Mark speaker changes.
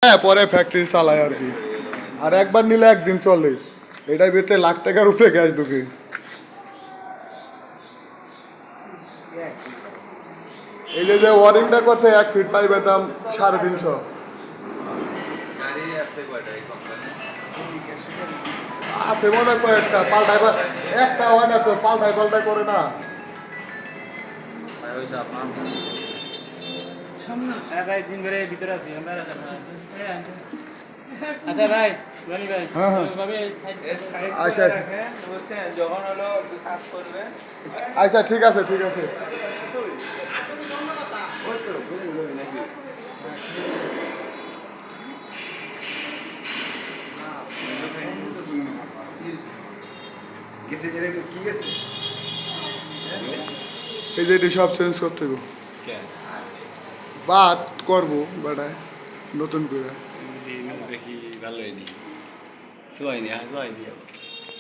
Speaker 1: হ্যাঁ পরে ফ্যাক্টরি চালায় আর কি। আর একবার নিলে একদিন চলে, এটার ভিতরে লাখ টাকার উপরে গ্যাস ঢুকে। এই যে যে ওয়ারিংটা করছে 1 ফিট পাইবে দাম 350। আছে মনে হয় কয়েকটা পাল্টাই, একটা হয় না তো, পাল্টাই করে না।
Speaker 2: ভাই দিন ভরে ভিতরে আছি আমরা। আচ্ছা ভাই রনি ভাই
Speaker 1: হ্যাঁ হ্যাঁ
Speaker 2: ওইভাবে
Speaker 1: আচ্ছা
Speaker 3: যখন হলো কাজ করবে
Speaker 1: আচ্ছা ঠিক আছে ঠিক আছে। এই যে এটি সব চেঞ্জ করতে গো, বাদ করবো বেড়ায় নতুন করে।
Speaker 3: দেখি ভালো হয়নি, সোয়াইনি সোয়াইনি